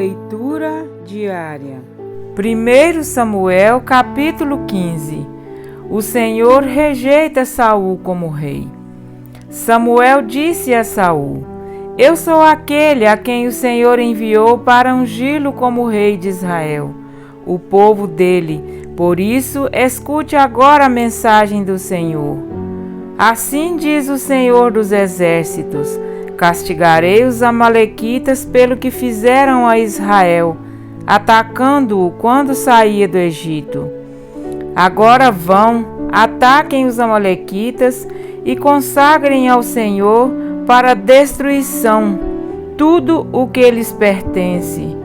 Leitura diária. 1 Samuel, capítulo 15. O Senhor rejeita Saul como rei. Samuel disse a Saul: Eu sou aquele a quem o Senhor enviou para ungí-lo como rei de Israel, o povo dele. Por isso, escute agora a mensagem do Senhor. Assim diz o Senhor dos Exércitos: Castigarei os amalequitas pelo que fizeram a Israel, atacando-o quando saía do Egito. Agora vão, ataquem os amalequitas e consagrem ao Senhor para destruição tudo o que lhes pertence.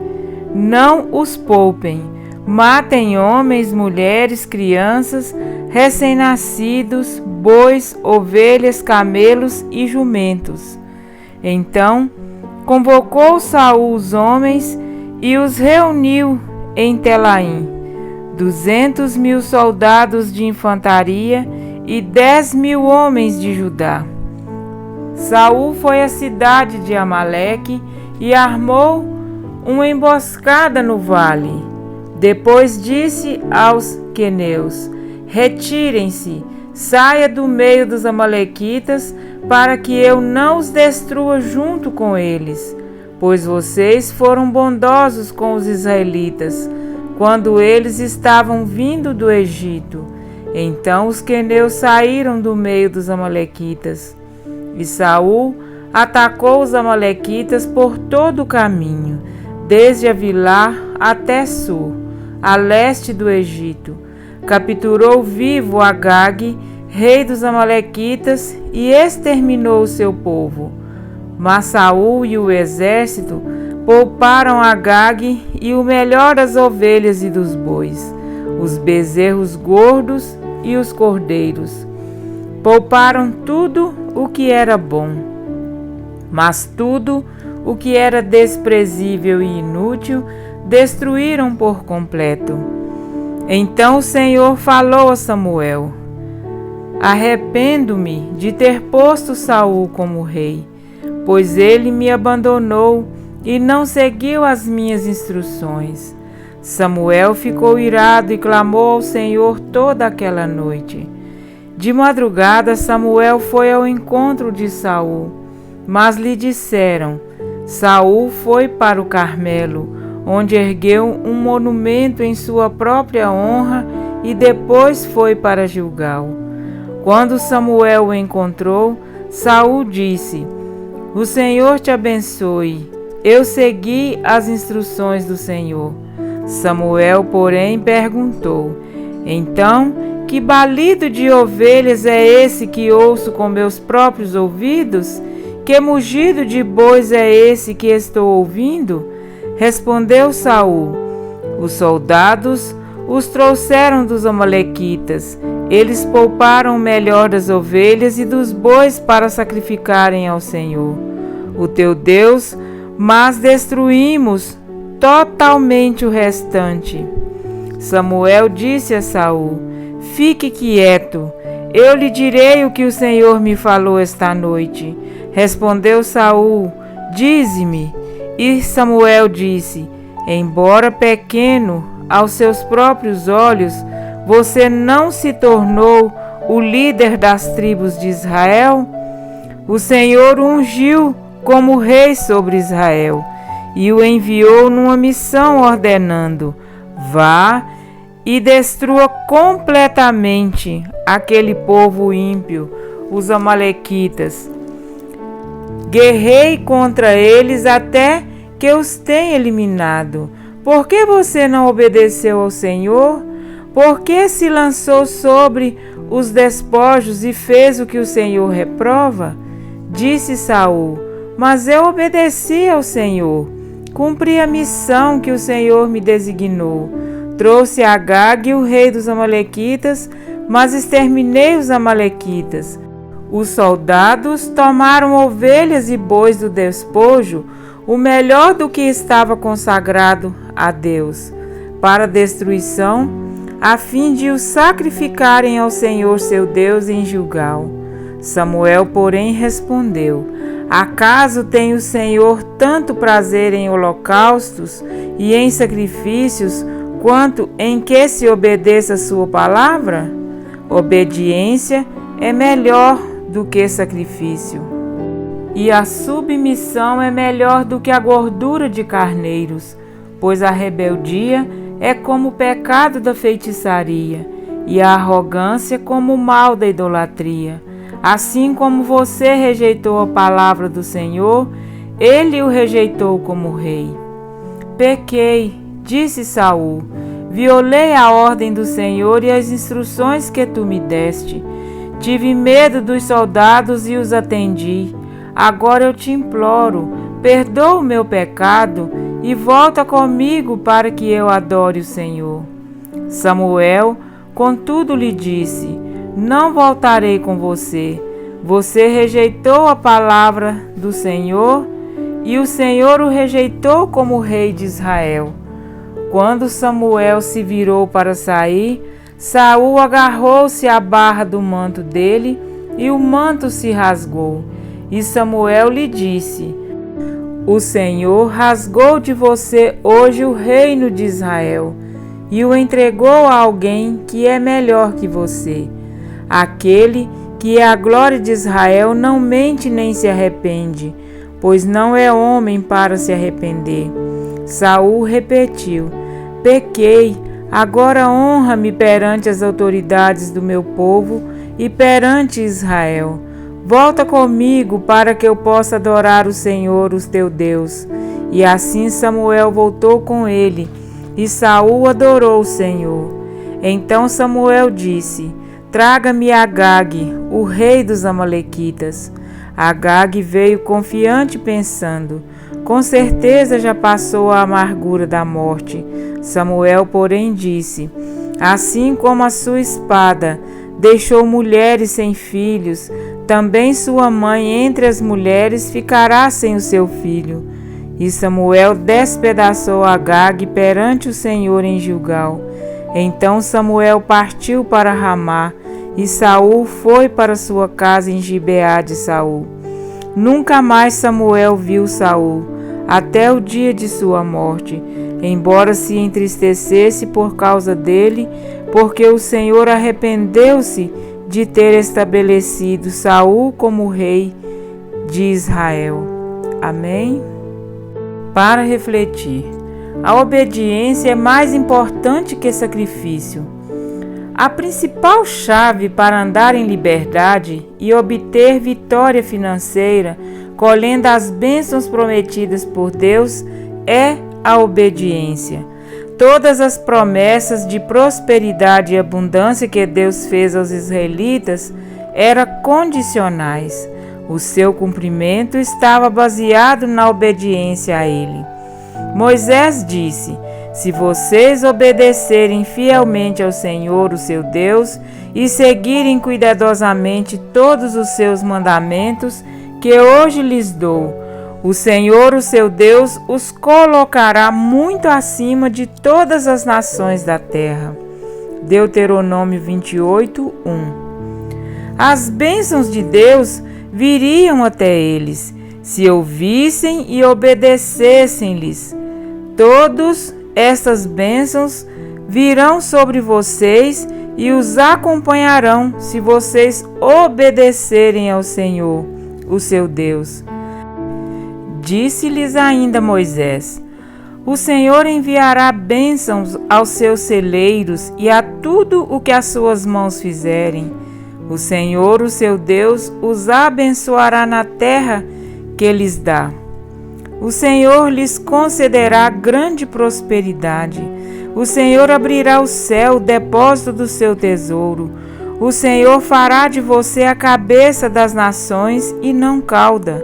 Não os poupem. Matem homens, mulheres, crianças, recém-nascidos, bois, ovelhas, camelos e jumentos. Então convocou Saul os homens e os reuniu em Telaim, 200.000 soldados de infantaria e 10.000 homens de Judá. Saul foi à cidade de Amaleque e armou uma emboscada no vale. Depois disse aos queneus: Retirem-se, saia do meio dos amalequitas, para que eu não os destrua junto com eles, pois vocês foram bondosos com os israelitas, quando eles estavam vindo do Egito. Então os queneus saíram do meio dos amalequitas, e Saul atacou os amalequitas por todo o caminho, desde Avilá até Sur, a leste do Egito. Capturou vivo Agag, rei dos amalequitas, e exterminou o seu povo. Mas Saul e o exército pouparam Agag e o melhor das ovelhas e dos bois, os bezerros gordos e os cordeiros. Pouparam tudo o que era bom, mas tudo o que era desprezível e inútil destruíram por completo. Então o Senhor falou a Samuel: Arrependo-me de ter posto Saul como rei, pois ele me abandonou e não seguiu as minhas instruções. Samuel ficou irado e clamou ao Senhor toda aquela noite. De madrugada Samuel foi ao encontro de Saul, mas lhe disseram: Saul foi para o Carmelo, onde ergueu um monumento em sua própria honra, e depois foi para Gilgal. Quando Samuel o encontrou, Saul disse: O Senhor te abençoe. Eu segui as instruções do Senhor. Samuel, porém, perguntou: Então, que balido de ovelhas é esse que ouço com meus próprios ouvidos? Que mugido de bois é esse que estou ouvindo? Respondeu Saul: Os soldados os trouxeram dos amalequitas. Eles pouparam o melhor das ovelhas e dos bois para sacrificarem ao Senhor, o teu Deus, mas destruímos totalmente o restante. Samuel disse a Saul: Fique quieto, eu lhe direi o que o Senhor me falou esta noite. Respondeu Saul: Dize-me. E Samuel disse: Embora pequeno aos seus próprios olhos, você não se tornou o líder das tribos de Israel? O Senhor o ungiu como rei sobre Israel e o enviou numa missão ordenando: Vá e destrua completamente aquele povo ímpio, os amalequitas. Guerrei contra eles até que os tenha eliminado. Por que você não obedeceu ao Senhor? Por que se lançou sobre os despojos e fez o que o Senhor reprova? Disse Saul: Mas eu obedeci ao Senhor. Cumpri a missão que o Senhor me designou. Trouxe Agag, o rei dos amalequitas, mas exterminei os amalequitas. Os soldados tomaram ovelhas e bois do despojo, o melhor do que estava consagrado a Deus, para destruição, a fim de os sacrificarem ao Senhor seu Deus em Gilgal. Samuel, porém, respondeu: Acaso tem o Senhor tanto prazer em holocaustos e em sacrifícios, quanto em que se obedeça a sua palavra? Obediência é melhor do que sacrifício, e a submissão é melhor do que a gordura de carneiros, pois a rebeldia é como o pecado da feitiçaria, e a arrogância como o mal da idolatria. Assim como você rejeitou a palavra do Senhor, ele o rejeitou como rei. Pequei, disse Saul, violei a ordem do Senhor e as instruções que tu me deste. Tive medo dos soldados e os atendi. Agora eu te imploro, perdoa o meu pecado e volta comigo para que eu adore o Senhor. Samuel, contudo, lhe disse: não voltarei com você. Você rejeitou a palavra do Senhor e o Senhor o rejeitou como rei de Israel. Quando Samuel se virou para sair, Saul agarrou-se à barra do manto dele e o manto se rasgou. E Samuel lhe disse: o Senhor rasgou de você hoje o reino de Israel e o entregou a alguém que é melhor que você. Aquele que é a glória de Israel não mente nem se arrepende, pois não é homem para se arrepender. Saul repetiu: pequei, agora honra-me perante as autoridades do meu povo e perante Israel. Volta comigo para que eu possa adorar o Senhor, o teu Deus. E assim Samuel voltou com ele, e Saul adorou o Senhor. Então Samuel disse: traga-me Agag, o rei dos Amalequitas. Agag veio confiante, pensando: com certeza já passou a amargura da morte. Samuel, porém, disse: assim como a sua espada deixou mulheres sem filhos, também sua mãe entre as mulheres ficará sem o seu filho. E Samuel despedaçou Agag perante o Senhor em Gilgal. Então Samuel partiu para Ramá, e Saul foi para sua casa em Gibeá de Saul. Nunca mais Samuel viu Saul, até o dia de sua morte, embora se entristecesse por causa dele, porque o Senhor arrependeu-se de ter estabelecido Saul como rei de Israel. Amém? Para refletir, a obediência é mais importante que sacrifício. A principal chave para andar em liberdade e obter vitória financeira, colhendo as bênçãos prometidas por Deus, é a obediência. Todas as promessas de prosperidade e abundância que Deus fez aos israelitas eram condicionais. O seu cumprimento estava baseado na obediência a Ele. Moisés disse: se vocês obedecerem fielmente ao Senhor, o seu Deus, e seguirem cuidadosamente todos os seus mandamentos que hoje lhes dou, o Senhor, o seu Deus, os colocará muito acima de todas as nações da terra. Deuteronômio 28, 1. As bênçãos de Deus viriam até eles, se ouvissem e obedecessem-lhes. Todas estas bênçãos virão sobre vocês e os acompanharão se vocês obedecerem ao Senhor, o seu Deus. Disse-lhes ainda Moisés: o Senhor enviará bênçãos aos seus celeiros e a tudo o que as suas mãos fizerem. O Senhor, o seu Deus, os abençoará na terra que lhes dá. O Senhor lhes concederá grande prosperidade. O Senhor abrirá o céu, o depósito do seu tesouro. O Senhor fará de você a cabeça das nações e não cauda.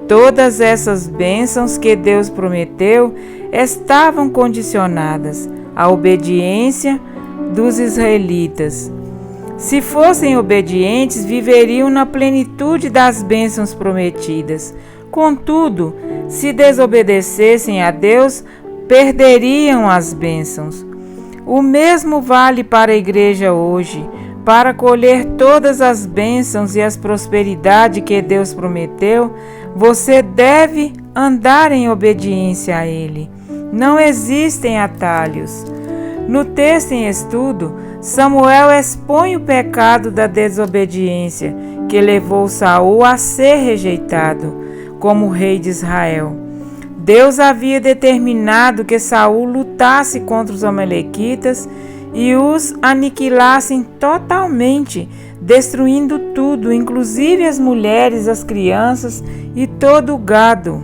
Todas essas bênçãos que Deus prometeu estavam condicionadas à obediência dos israelitas. Se fossem obedientes, viveriam na plenitude das bênçãos prometidas. Contudo, se desobedecessem a Deus, perderiam as bênçãos. O mesmo vale para a igreja hoje. Para colher todas as bênçãos e as prosperidades que Deus prometeu, você deve andar em obediência a Ele. Não existem atalhos. No texto em estudo, Samuel expõe o pecado da desobediência que levou Saul a ser rejeitado como rei de Israel. Deus havia determinado que Saul lutasse contra os amalequitas e os aniquilassem totalmente, destruindo tudo, inclusive as mulheres, as crianças e todo o gado.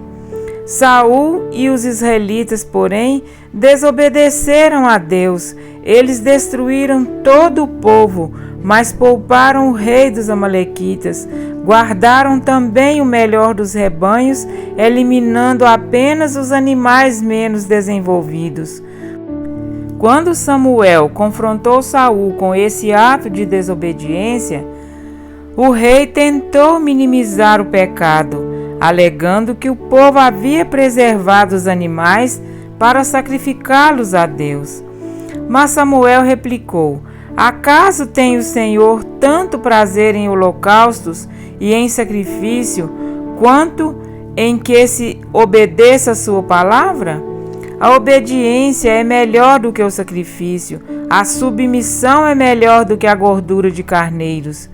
Saul e os israelitas, porém, desobedeceram a Deus. Eles destruíram todo o povo, mas pouparam o rei dos amalequitas. Guardaram também o melhor dos rebanhos, eliminando apenas os animais menos desenvolvidos. Quando Samuel confrontou Saul com esse ato de desobediência, o rei tentou minimizar o pecado, alegando que o povo havia preservado os animais para sacrificá-los a Deus. Mas Samuel replicou: acaso tem o Senhor tanto prazer em holocaustos e em sacrifício, quanto em que se obedeça a sua palavra? A obediência é melhor do que o sacrifício, a submissão é melhor do que a gordura de carneiros.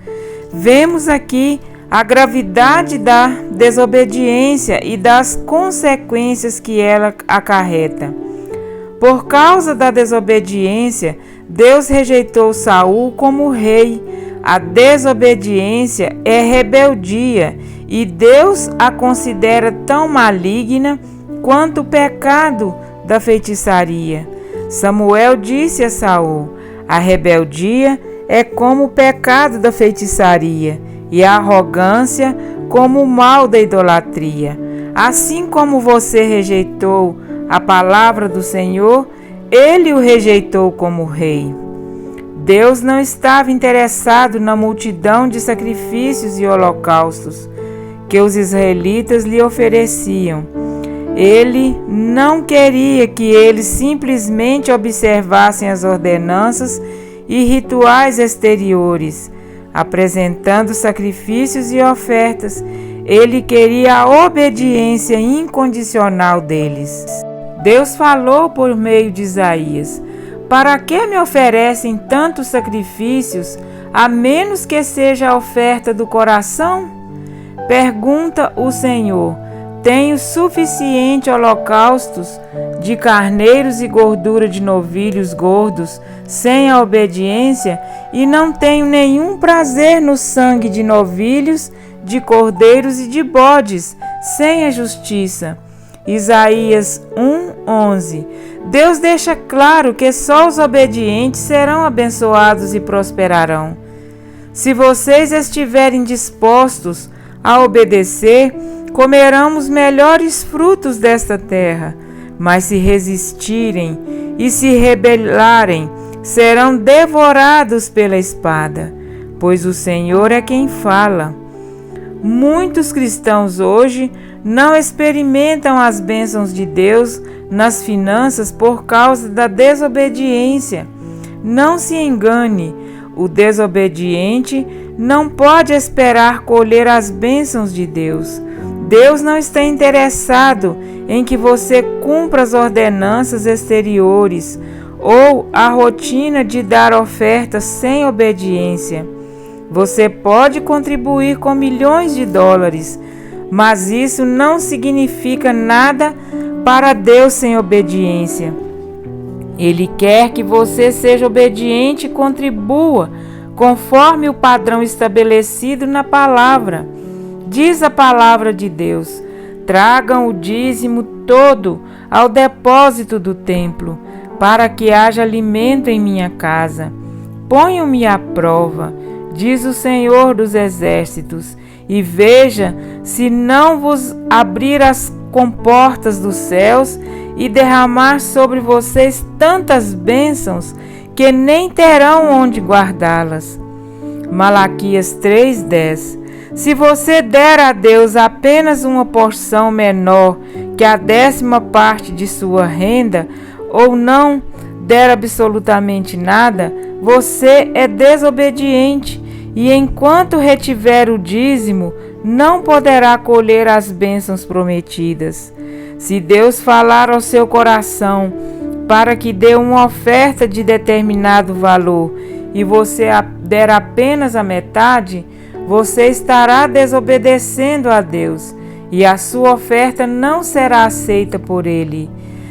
Vemos aqui a gravidade da desobediência e das consequências que ela acarreta. Por causa da desobediência, Deus rejeitou Saul como rei. A desobediência é rebeldia e Deus a considera tão maligna quanto o pecado da feitiçaria. Samuel disse a Saul: a rebeldia é como o pecado da feitiçaria e a arrogância como o mal da idolatria. Assim como você rejeitou a palavra do Senhor, ele o rejeitou como rei. Deus não estava interessado na multidão de sacrifícios e holocaustos que os israelitas lhe ofereciam. Ele não queria que eles simplesmente observassem as ordenanças e rituais exteriores, apresentando sacrifícios e ofertas. Ele queria a obediência incondicional deles. Deus falou por meio de Isaías: para que me oferecem tantos sacrifícios, a menos que seja a oferta do coração? Pergunta o Senhor: tenho suficiente holocaustos de carneiros e gordura de novilhos gordos, sem a obediência, e não tenho nenhum prazer no sangue de novilhos, de cordeiros e de bodes, sem a justiça. Isaías 1:11. Deus deixa claro que só os obedientes serão abençoados e prosperarão. Se vocês estiverem dispostos a obedecer, comerão os melhores frutos desta terra. Mas se resistirem e se rebelarem, serão devorados pela espada, pois o Senhor é quem fala. Muitos cristãos hoje não experimentam as bênçãos de Deus nas finanças por causa da desobediência. Não se engane, o desobediente não pode esperar colher as bênçãos de Deus. Deus não está interessado em que você cumpra as ordenanças exteriores ou a rotina de dar ofertas sem obediência. Você pode contribuir com milhões de dólares, mas isso não significa nada para Deus sem obediência. Ele quer que você seja obediente e contribua conforme o padrão estabelecido na palavra. Diz a palavra de Deus: tragam o dízimo todo ao depósito do templo, para que haja alimento em minha casa. Ponham-me à prova, diz o Senhor dos Exércitos, e veja se não vos abrir as comportas dos céus e derramar sobre vocês tantas bênçãos que nem terão onde guardá-las. Malaquias 3:10. Se você der a Deus apenas uma porção menor que a 10ª parte de sua renda, ou não der absolutamente nada, você é desobediente, e enquanto retiver o dízimo, não poderá colher as bênçãos prometidas. Se Deus falar ao seu coração para que dê uma oferta de determinado valor e você der apenas a metade, você estará desobedecendo a Deus e a sua oferta não será aceita por Ele.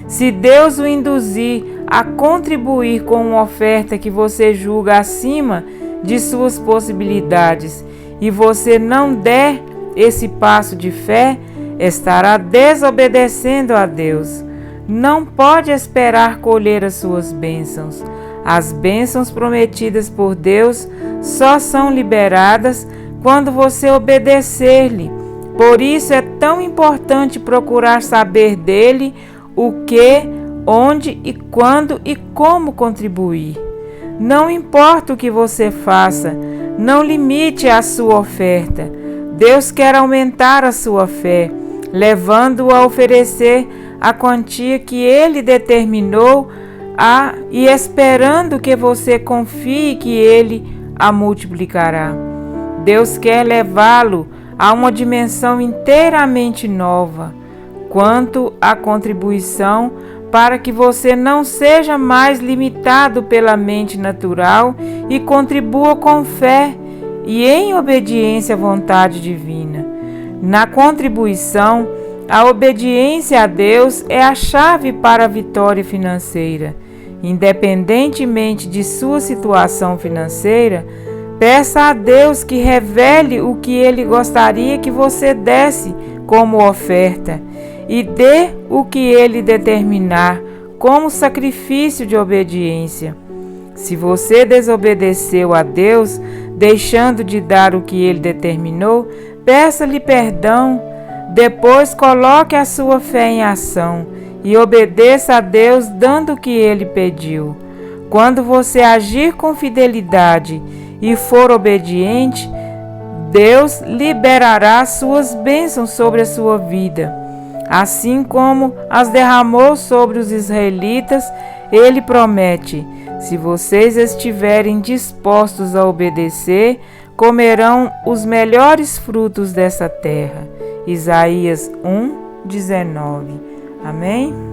Se Deus o induzir a contribuir com uma oferta que você julga acima de suas possibilidades e você não der esse passo de fé, estará desobedecendo a Deus. Não pode esperar colher as suas bênçãos. As bênçãos prometidas por Deus só são liberadas quando você obedecer-lhe. Por isso é tão importante procurar saber dele o que, onde e quando e como contribuir. Não importa o que você faça, não limite a sua oferta. Deus quer aumentar a sua fé, levando-o a oferecer a quantia que Ele determinou e esperando que você confie que Ele a multiplicará. Deus quer levá-lo a uma dimensão inteiramente nova quanto à contribuição, para que você não seja mais limitado pela mente natural e contribua com fé e em obediência à vontade divina. Na contribuição, a obediência a Deus é a chave para a vitória financeira. Independentemente de sua situação financeira, peça a Deus que revele o que Ele gostaria que você desse como oferta e dê o que Ele determinar como sacrifício de obediência. Se você desobedeceu a Deus, deixando de dar o que Ele determinou, peça-lhe perdão. Depois coloque a sua fé em ação e obedeça a Deus dando o que Ele pediu. Quando você agir com fidelidade e for obediente, Deus liberará suas bênçãos sobre a sua vida. Assim como as derramou sobre os israelitas, Ele promete: se vocês estiverem dispostos a obedecer, comerão os melhores frutos dessa terra. Isaías 1:19. Amém?